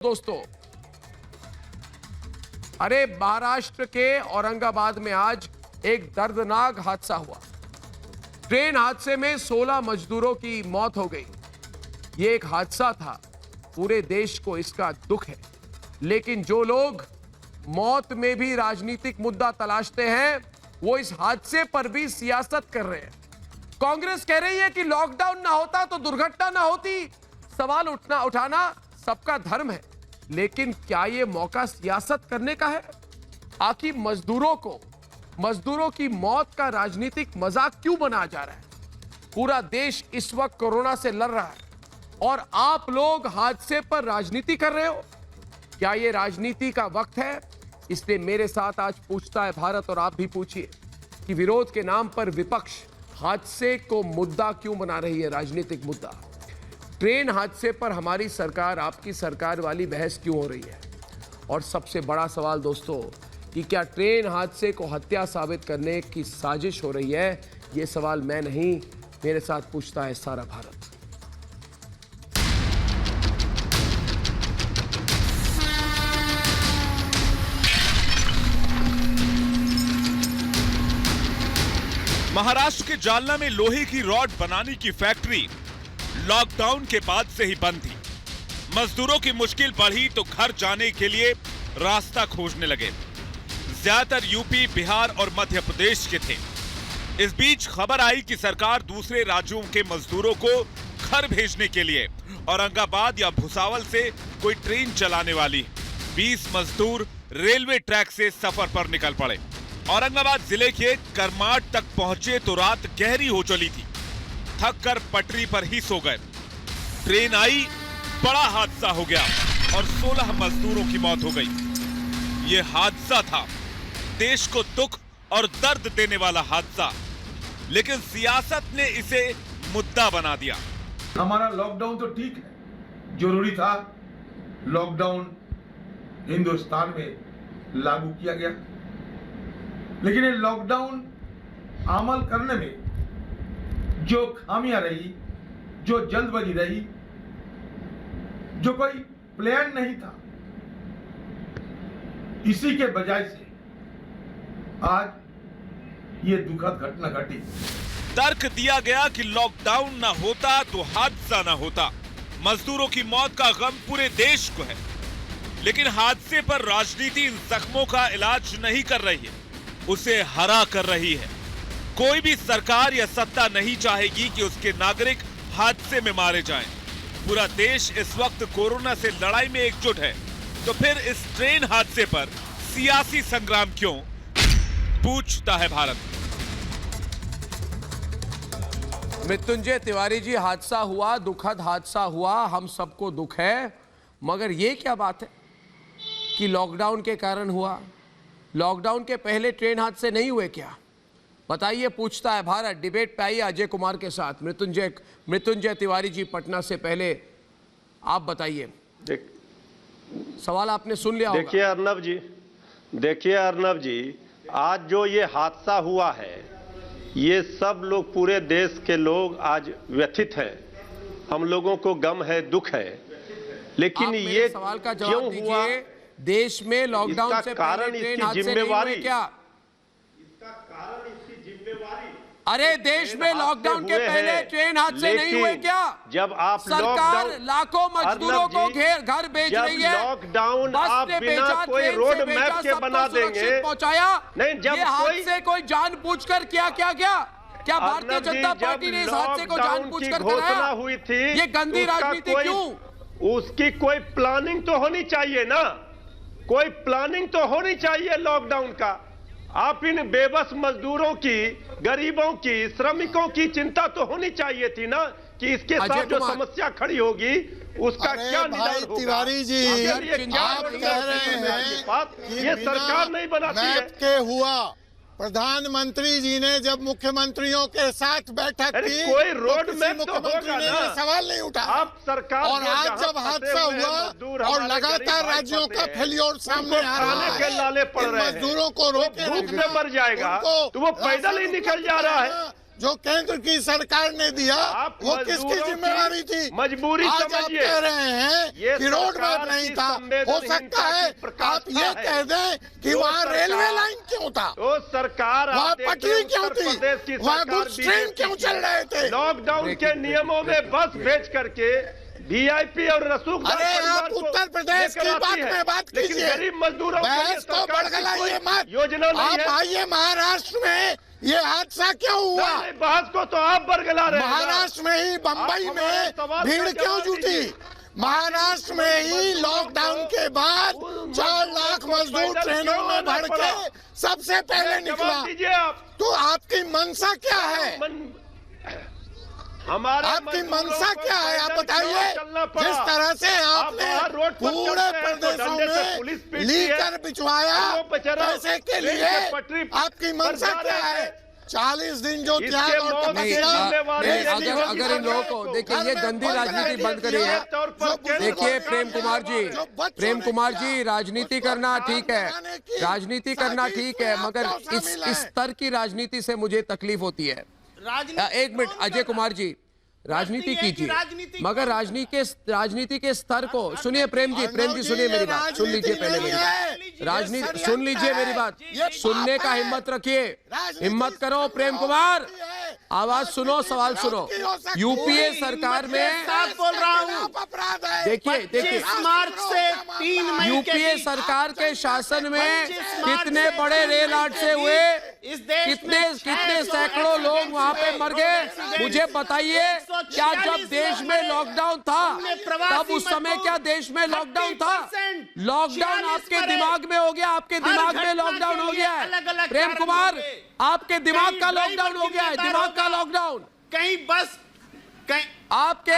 दोस्तों, अरे महाराष्ट्र के औरंगाबाद में आज एक दर्दनाक हादसा हुआ। ट्रेन हादसे में 16 मजदूरों की मौत हो गई। यह एक हादसा था, पूरे देश को इसका दुख है। लेकिन जो लोग मौत में भी राजनीतिक मुद्दा तलाशते हैं, वो इस हादसे पर भी सियासत कर रहे हैं। कांग्रेस कह रही है कि लॉकडाउन ना होता तो दुर्घटना ना होती। सवाल उठाना सबका धर्म है, लेकिन क्या यह मौका सियासत करने का है? आखिर मजदूरों की मौत का राजनीतिक मजाक क्यों बनाया जा रहा है? पूरा देश इस वक्त कोरोना से लड़ रहा है और आप लोग हादसे पर राजनीति कर रहे हो। क्या यह राजनीति का वक्त है? इसलिए मेरे साथ आज पूछता है भारत, और आप भी पूछिए कि विरोध के नाम पर विपक्ष हादसे को मुद्दा क्यों बना रही है, राजनीतिक मुद्दा। ट्रेन हादसे पर हमारी सरकार, आपकी सरकार वाली बहस क्यों हो रही है? और सबसे बड़ा सवाल दोस्तों, कि क्या ट्रेन हादसे को हत्या साबित करने की साजिश हो रही है? यह सवाल मैं नहीं, मेरे साथ पूछता है सारा भारत। महाराष्ट्र के जालना में लोहे की रॉड बनाने की फैक्ट्री लॉकडाउन के बाद से ही बंद थी। मजदूरों की मुश्किल बढ़ी तो घर जाने के लिए रास्ता खोजने लगे। ज्यादातर यूपी, बिहार और मध्य प्रदेश के थे। इस बीच खबर आई कि सरकार दूसरे राज्यों के मजदूरों को घर भेजने के लिए औरंगाबाद या भुसावल से कोई ट्रेन चलाने वाली। 20 मजदूर रेलवे ट्रैक से सफर पर निकल पड़े। औरंगाबाद जिले के करमाट तक पहुंचे तो रात गहरी हो चली थी। थक कर पटरी पर ही सो गए। ट्रेन आई, बड़ा हादसा हो गया और 16 मजदूरों की मौत हो गई। यह हादसा था देश को दुख और दर्द देने वाला हादसा, लेकिन सियासत ने इसे मुद्दा बना दिया। हमारा लॉकडाउन तो ठीक है, जरूरी था। लॉकडाउन हिंदुस्तान में लागू किया गया, लेकिन ये लॉकडाउन अमल करने में जो खामियां रही, जो जल्दबाजी रही, जो कोई प्लान नहीं था, इसी के बजाय से आज ये दुखद घटना घटी। तर्क दिया गया कि लॉकडाउन ना होता तो हादसा ना होता। मजदूरों की मौत का गम पूरे देश को है, लेकिन हादसे पर राजनीति इन जख्मों का इलाज नहीं कर रही है, उसे हरा कर रही है। कोई भी सरकार या सत्ता नहीं चाहेगी कि उसके नागरिक हादसे में मारे जाएं। पूरा देश इस वक्त कोरोना से लड़ाई में एकजुट है, तो फिर इस ट्रेन हादसे पर सियासी संग्राम क्यों, पूछता है भारत। मृत्युंजय तिवारी जी, हादसा हुआ, दुखद हादसा हुआ, हम सबको दुख है, मगर ये क्या बात है कि लॉकडाउन के कारण हुआ? लॉकडाउन के पहले ट्रेन हादसे नहीं हुए क्या? बताइए, पूछता है भारत। डिबेट पे आइए अजय कुमार के साथ। मृत्युंजय तिवारी जी, पटना से पहले आप बताइए। सवाल आपने सुन लिया होगा। देखिए अर्नब जी, आज जो ये हादसा हुआ है, ये सब लोग, पूरे देश के लोग आज व्यथित हैं। हम लोगों को गम है, दुख है, लेकिन ये सवाल का जवाब क्यों हुआ? देश में लॉकडाउन से कारण ट्रेन हादसे नहीं हुए क्या? इसका कारण इसकी जिम्मेवारी। अरे देश में लॉकडाउन के पहले ट्रेन हादसे नहीं हुए क्या? जब आप सरकार लाखों मजदूरों को घर भेज रही है, लॉकडाउन आप बिना कोई रोड मैप के बना देंगे, पहुंचाया नहीं, जब ये हादसे कोई जानबूझकर क्या भारतीय जनता पार्टी ने इस हादसे को जानबूझकर घोषणा हुई थी, ये गंदी राजनीति क्यों? उसकी कोई प्लानिंग तो होनी चाहिए ना, कोई प्लानिंग तो होनी चाहिए लॉकडाउन का। आप इन बेबस मजदूरों की, गरीबों की, श्रमिकों की चिंता तो होनी चाहिए थी ना, कि इसके साथ जो समस्या खड़ी होगी उसका क्या निदान होगा। तिवारी जी, आप कह रहे हैं ये सरकार नहीं बनाती है। के हुआ प्रधानमंत्री जी ने जब मुख्यमंत्रियों के साथ बैठक की, कोई रोड तो मैप तो मुख्यमंत्री ने ये सवाल नहीं उठाया। आप सरकार, और आज जब हादसा हुआ और लगातार राज्यों का फेलियर सामने आ रहा है, लाले पड़ रहे हैं, मजदूरों को रोके भूख में मर जाएगा तो वो पैदल ही निकल जा रहा है। जो केंद्र की सरकार ने दिया आप वो किसकी मजदूरों की जिम्मेवारी थी? मजबूरी आज आप समझिए। कह रहे हैं ये कि रोड मैप सरकार नहीं की था। हो संवेदनहीनता सकता है की प्रकाशता आप ये है। कह दें कि जो वहाँ सरकार- रेलवे लाइन क्यों था, तो सरकार आप वहाँ देखिए, पटरी क्यों उत्तर थी, प्रदेश की वहाँ सरकार गुड्स ट्रेन BJP क्यों की चल रहे थे? लॉकडाउन के नियमों में बस भेज करके वीआईपी और रसूखदार अरे परिवार आप को उत्तर प्रदेश लेकर की आती बात है। में बात लेकिन कीजिए, गरीब मजदूरों के लिए बहस को सरकार की बड़गलाइए कोई मत। योजना नहीं आप है। आइए महाराष्ट्र में ये हादसा क्यों हुआ? नहीं, बहस को तो आप बरगला रहे हैं ना। महाराष्ट्र में ही बंबई आप हमारे में सवाल भीड़ का क्यों जवाब जुटी? दीजिए। महाराष्ट्र में ही लॉकडाउन के बाद 4 लाख मजदूर ट्रेनों में भर के सबसे पहले निकला। जवाब दीजिए आप। तो आपकी मंशा क्या है? हमारे आपकी मजदूरों मंशा को क्या है? आप पैदल बताइए। क्यों चलना पड़ा? जिस तरह से आपने बाहर रोड पर पूरे चलते हैं तो प्रदेशों डंडे से में पुलिस पीटती है। लीकर बिछवाया वो बेचारा पैसे के ट्रेन लिए, के पटरी पर आपकी मंशा जा क्या रहे है? थे। 40 दिन जो इसके त्याग और मौत तपस्या की जिम्मेवारी नहीं, यदि अगर होगी अगर इन लोगों को तो देखिए, ये गंदी घर में राजनीति बंद बंद करिए। तौर पर केंद्र देखिए सरकार प्रेम कुमार जी, जो बच्चों प्रेम ने कुमार किया, जी, राजनीति उसको करना काम ठीक है, लगाने की राजनीति करना साजिश ठीक में है, आप मगर क्यों इस शामिल हैं? स्तर की राजनीति से मुझे तकलीफ होती है। एक मिनट अजय कुमार जी, राजनीति कीजिए, मगर राजनीति के स्तर को सुनिए। प्रेम जी सुनिए मेरी बात, सुन लीजिए पहले मेरी बात। राजनीति सुन लीजिए मेरी बात, सुनने का हिम्मत रखिए, हिम्मत करो प्रेम कुमार, आवाज सुनो, सवाल सुनो। यूपीए सरकार में साथ बोल रहा हूँ। अपराध है। देखिए मार्च से 3 मई यूपीए सरकार के शासन में कितने बड़े रेल हादसे हुए, कितने सैकड़ों लोग वहां पे मर गए, मुझे बताइए। क्या जब देश में लॉकडाउन था तब उस समय क्या देश में लॉकडाउन था? लॉकडाउन आपके दिमाग में हो गया, आपके दिमाग में लॉकडाउन हो गया है प्रेम कुमार, आपके दिमाग का लॉकडाउन हो गया है, दिमाग का लॉकडाउन। कहीं बस कहीं आपके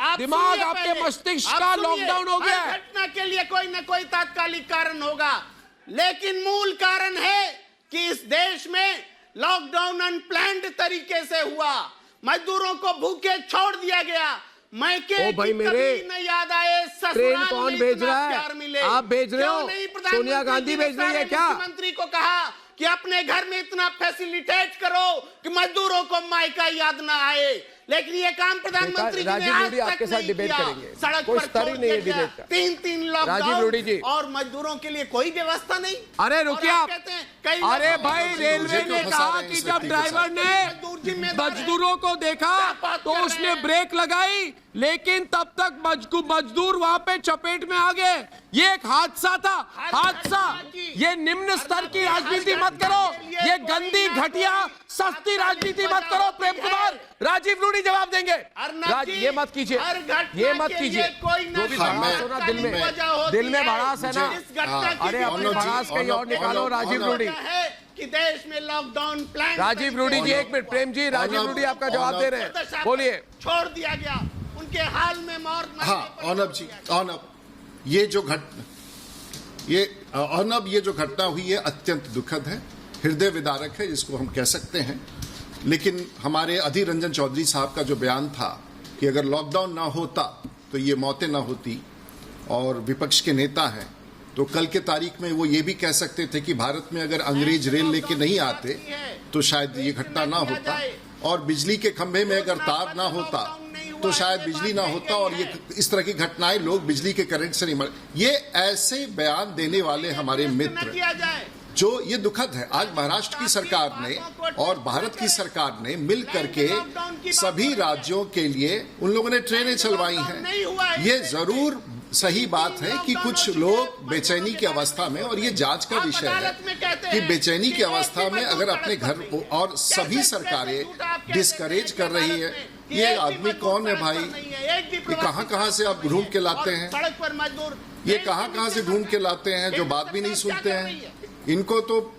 आप दिमाग, सुनिए आपके पहले। मस्तिष्क आप का सुनिए, लॉकडाउन हो गया हर है। घटना के लिए कोई न कोई तात्कालिक कारण होगा, लेकिन मूल कारण है कि इस देश में लॉकडाउन अनप्लान्ड तरीके से हुआ, मजदूरों को भूखे छोड़ दिया गया। मैं के ओ भाई मेरे, न याद आए ट्रेन कौन भेज रहा है? आप भेज रहे हो? सोनिया गांधी भेज रही है क्या? मुख्यमंत्री को कहा कि अपने घर में इतना फैसिलिटेट करो कि मजदूरों को मायका याद ना आए, लेकिन ये काम प्रधानमंत्री जी ने राजीव आज रूडी तक आपके साथ नहीं डिबेट किया। करेंगे, सड़क कोई पर स्तर ही छोड़ नहीं है दिया डिबेट का। 3 राजीव रूडी जी। लॉकडाउन और मजदूरों के लिए कोई व्यवस्था नहीं। अरे रुकिए और आप, कहते हैं कई अरे लोगों भाई को रेलवे ने कहा कि जब ड्राइवर ने मजदूरों को देखा तो उसने ब्रेक लगाई, लेकिन तब तक मजदूर वहां पे चपेट में आ गए। ये एक हादसा था, हादसा। ये निम्न स्तर की राजनीति मत करो, ये गंदी घटिया सस्ती राजनीति मत करो प्रेम कुमार। राजीव रूडी जवाब देंगे। ये मत कीजिए, ये मत कीजिए। जो भी भड़ास हो ना दिल में भड़ास है ना, अरे अपनी भड़ास कहीं और निकालो। राजीव रूडी, कि देश में लॉकडाउन प्लान, राजीव रूडी जी एक मिनट, प्रेम जी, राजीव रूडी आपका जवाब दे रहे हैं, बोलिए। छोड़ दिया गया, उनके हाल में मौत। हाँ अर्नब जी, अर्नब ये जो घटना हुई है अत्यंत दुखद है, हृदय विदारक है, जिसको हम कह सकते हैं। लेकिन हमारे अधीर रंजन चौधरी साहब का जो बयान था कि अगर लॉकडाउन ना होता तो ये मौतें ना होती, और विपक्ष के नेता हैं तो कल के तारीख में वो ये भी कह सकते थे कि भारत में अगर अंग्रेज रेल लेके नहीं आते तो शायद ये घटना ना होता, और बिजली के खंभे में अगर तार ना होता तो शायद बिजली ना होता, और ये इस तरह की घटनाएं लोग बिजली के करंट से नहीं मर। ये ऐसे बयान देने वाले हमारे मित्र, जो ये दुखद है। आज महाराष्ट्र की सरकार ने और भारत की सरकार ने मिल करके सभी राज्यों के लिए उन लोगों ने ट्रेनें चलवाई हैं। ये जरूर सही बात है कि कुछ लोग बेचैनी की अवस्था में, और ये जांच का विषय है कि बेचैनी की अवस्था में अगर अपने घर, और सभी सरकारें डिस्करेज कर रही है। ये आदमी कौन है भाई? ये कहां से आप ढूंढ के लाते हैं? सड़क पर मजदूर ये कहां से ढूंढ के लाते हैं जो बात भी नहीं सुनते हैं? इनको तो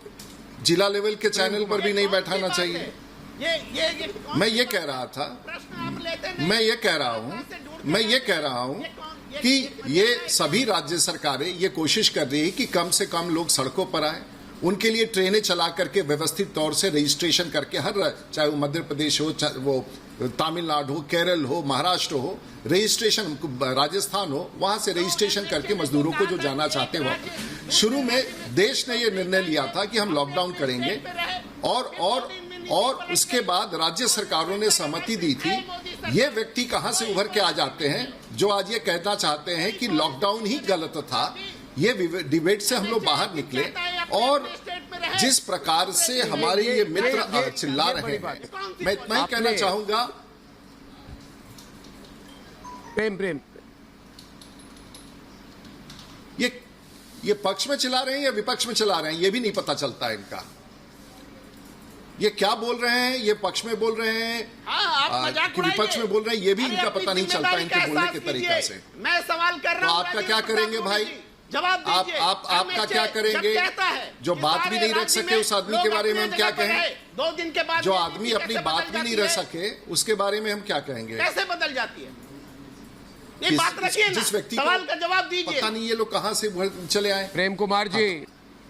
जिला लेवल के चैनल पर भी नहीं बैठाना चाहिए। मैं ये कह रहा था, मैं ये कह रहा हूं कि ये सभी राज्य सरकारें ये कोशिश कर रही है कि कम से कम लोग सड़कों पर आए, उनके लिए ट्रेनें चला करके व्यवस्थित तौर से रजिस्ट्रेशन करके, हर चाहे वो मध्य प्रदेश हो, चाहे वो तमिलनाडु हो, केरल हो, महाराष्ट्र हो, रजिस्ट्रेशन, राजस्थान हो, वहां से रजिस्ट्रेशन करके मजदूरों को जो जाना चाहते हैं वहां। शुरू में देश ने ये निर्णय लिया था कि हम लॉकडाउन करेंगे, और और उसके बाद राज्य सरकारों ने सहमति दी थी। ये व्यक्ति कहां से उभर के आ जाते हैं जो आज ये कहना चाहते हैं कि लॉकडाउन ही गलत था। ये डिबेट से हम लोग बाहर निकले और जिस प्रकार से हमारे ये मित्र चिल्ला रहे हैं, मैं इतना ही कहना चाहूंगा। प्रेम ये पक्ष में चिल्ला रहे हैं या विपक्ष में चिल्ला रहे हैं, ये भी नहीं पता चलता है इनका। ये क्या बोल रहे हैं, ये पक्ष में बोल रहे हैं कि विपक्ष में बोल रहे हैं, ये भी इनका पता नहीं चलता इनके बोलने के तरीका से। मैं सवाल कर रहा हूं, आपका क्या करेंगे भाई? जवाब दीजिए। आपका क्या करेंगे? जो बात भी नहीं रख सके उस आदमी के बारे में हम क्या कहें? 2 दिन के बाद जो आदमी अपनी बात भी नहीं रख सके उसके बारे में हम क्या कहेंगे? कैसे बदल जाती है ये बात? रखिए ना, जिस व्यक्ति सवाल का जवाब दीजिए। पता नहीं ये लोग कहां से चले आए। प्रेम कुमार जी,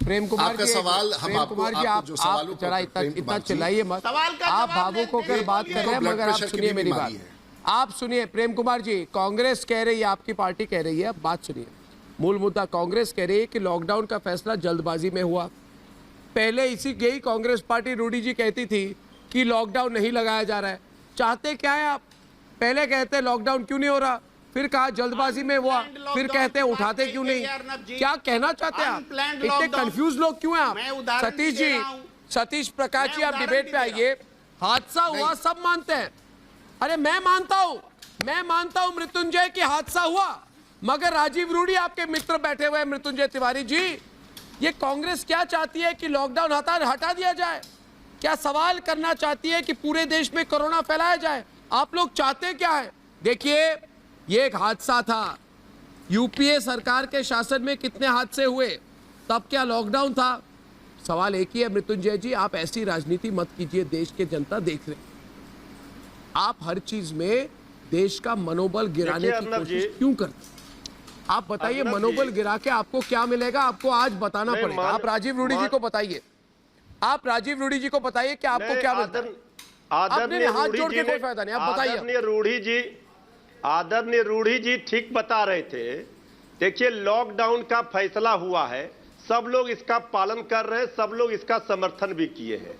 आपका सवाल हम आपको जो सवालों जरा इतना चिल्लाइए मत। आप भावुक होकर बात कर रहे हैं, मगर आप सुनिए मेरी बात। आप सुनिए प्रेम कुमार जी, कांग्रेस कह रही है, आपकी पार्टी कह रही है, अब बात सुनिए। मूल मुद्दा कांग्रेस कह रही है कि लॉकडाउन का फैसला जल्दबाजी में हुआ। पहले यही कांग्रेस पार्टी रूडी जी कहती थी कि लॉकडाउन नहीं लगाया जा रहा है। चाहते क्या है आप? पहले कहते लॉकडाउन क्यों नहीं हो रहा, फिर कहा जल्दबाजी में हुआ, फिर कहते हैं उठाते क्यों नहीं। क्या कहना चाहते हैं आप? इतने कंफ्यूज लोग क्यों हैं आप? सतीश जी, सतीश प्रकाश जी, आप डिबेट पे आइए। हादसा हुआ सब मानते हैं। अरे मैं मानता हूं मृत्युंजय कि हादसा हुआ, मगर राजीव रूडी आपके मित्र बैठे हुए हैं, मृत्युंजय तिवारी जी, ये कांग्रेस क्या चाहती है कि लॉकडाउन हटा दिया जाए? क्या सवाल करना चाहती है कि पूरे देश में कोरोना फैलाया जाए? आप लोग चाहते क्या है? देखिए, ये एक हादसा था। यूपीए सरकार के शासन में कितने हादसे हुए, तब क्या लॉकडाउन था? सवाल एक ही है मृत्युंजय जी, आप ऐसी राजनीति मत कीजिए, देश के जनता देख रहे। आप हर चीज में देश का मनोबल गिराने की कोशिश क्यों करते? आप बताइए, मनोबल गिरा के आपको क्या मिलेगा? आपको आज बताना पड़ेगा। आप राजीव रूडी जी को बताइए, आप राजीव रूडी जी को बताइए कि आपको क्या मिलता है। आपने हाथ जोड़ के कोई फायदा नहीं, आप बताइए। आदरणीय रूडी जी ठीक बता रहे थे। देखिए, लॉकडाउन का फैसला हुआ है, सब लोग इसका पालन कर रहे हैं, सब लोग इसका समर्थन भी किए हैं।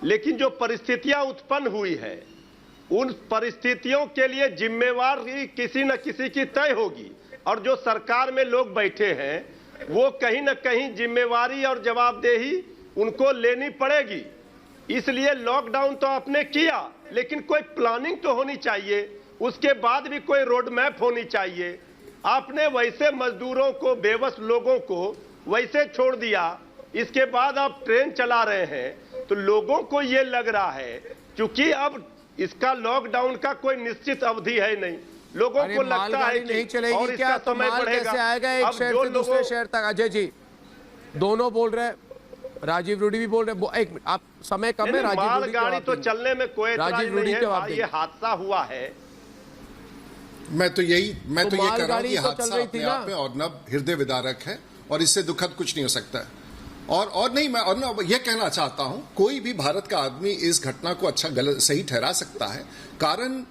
लेकिन जो परिस्थितियां उत्पन्न हुई है, उन परिस्थितियों के लिए जिम्मेवार किसी न किसी की तय होगी, और जो सरकार में लोग बैठे हैं वो कहीं न कहीं जिम्मेवारी और जवाबदेही उनको लेनी पड़ेगी। इसलिए लॉकडाउन तो आपने किया, लेकिन कोई प्लानिंग तो होनी चाहिए, उसके बाद भी कोई रोड मैप होनी चाहिए। आपने वैसे मजदूरों को, बेबस लोगों को वैसे छोड़ दिया, इसके बाद आप ट्रेन चला रहे हैं, तो लोगों को ये लग रहा है क्योंकि अब इसका लॉकडाउन का कोई निश्चित अवधि है नहीं, लोगों को लगता है नहीं चलेगी क्या, तो माल कैसे आएगा एक शहर से दूसरे शहर तक? अजय जी, दोनों बोल रहे हैं, राजीव रूडी भी बोल रहे हैं। एक आप समय कम है, राजीव रूडी गाड़ी तो चलने में कोई राजीव रूडी के ये हादसा हुआ है। मैं तो ये कह रहा हूं कि हादसा अपने आप में और न हृदय विदारक है, और इससे दुखद कुछ नहीं हो सकता है। और नहीं, मैं और ये कहना चाहता हूं, कोई भी भारत का आदमी इस घटना को अच्छा गलत सही ठहरा सकता है। कारण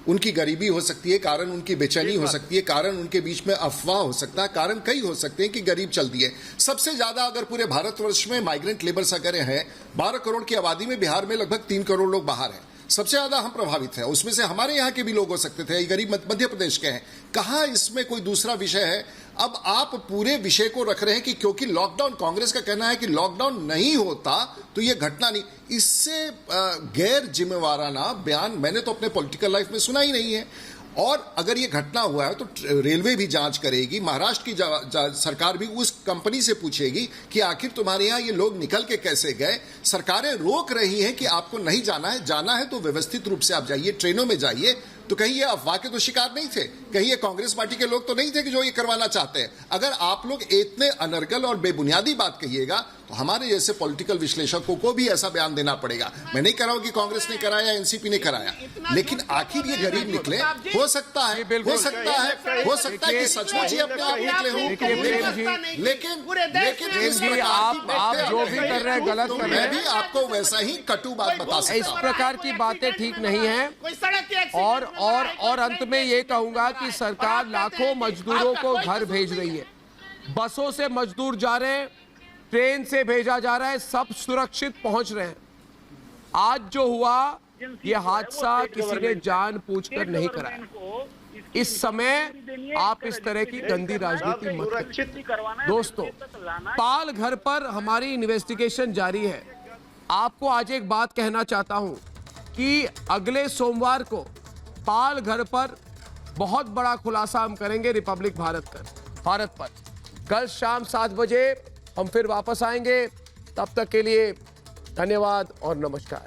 उनकी गरीबी हो सकती है, कारण उनकी बेचैनी हो सकती है, कारण उनके बीच में अफवाह हो सकता है, कारण कई हो सकते हैं कि गरीब चल दिए। सबसे ज्यादा अगर पूरे भारतवर्ष में माइग्रेंट लेबर्स अगर हैं, 12 करोड़ की आबादी में बिहार में लगभग 3 करोड़ लोग बाहर हैं, सबसे ज्यादा हम प्रभावित हैं। उसमें से हमारे यहाँ के भी लोग हो सकते थे, गरीब मध्य प्रदेश के हैं। कहाँ इसमें कोई दूसरा विषय है? अब आप पूरे विषय को रख रहे हैं कि क्योंकि लॉकडाउन, कांग्रेस का कहना है कि लॉकडाउन नहीं होता तो ये घटना नहीं। इससे गैर जिम्मेवाराना बयान मैंने तो अपने पॉलिटिकल लाइफ में सुना ही नहीं है। और अगर ये घटना हुआ है तो रेलवे भी जांच करेगी, महाराष्ट्र की सरकार भी उस कंपनी से पूछेगी कि आखिर तुम्हारे यहाँ ये लोग निकल के कैसे गए। सरकारें रोक रही हैं कि आपको नहीं जाना है तो व्यवस्थित रूप से आप जाइए, ट्रेनों में जाइए। तो कहीं ये अफवाह के तो शिकार नहीं थे, कहीं ये कांग्रेस पार्टी के लोग तो नहीं थे कि जो ये करवाना चाहते हैं। अगर आप लोग इतने अनर्गल और बेबुनियादी बात कहिएगा तो हमारे जैसे पॉलिटिकल विश्लेषकों को भी ऐसा बयान देना पड़ेगा। मैं नहीं कह रहा हूं कि कांग्रेस ने कराया, एनसीपी ने कराया, लेकिन आखिर ये गरीब निकले। हो सकता है कि सचमुच ही अपने आप निकले हों, लेकिन आप जो भी कर रहे हैं गलत कर रहे हैं। मैं भी आपको वैसा ही कटु बात बता सकता हूं। इस प्रकार की बातें ठीक नहीं है। और अंत में ये कहूंगा कि सरकार लाखों मजदूरों को घर भेज रही है, बसों से मजदूर जा रहे हैं, ट्रेन से भेजा जा रहा है, सब सुरक्षित पहुंच रहे हैं। आज जो हुआ ये हादसा किसी ने जानबूझकर नहीं कराया। इस समय आप इस तरह की गंदी राजनीति मत करिए। दोस्तों, पाल घर पर हमारी इन्वेस्टिगेशन जारी है। आपको आज एक बात कहना चाहता हूं कि अगले सोमवार को पाल घर पर बहुत बड़ा खुलासा हम करेंगे रिपब्लिक भारत पर। कल शाम 7 बजे हम फिर वापस आएंगे। तब तक के लिए धन्यवाद और नमस्कार।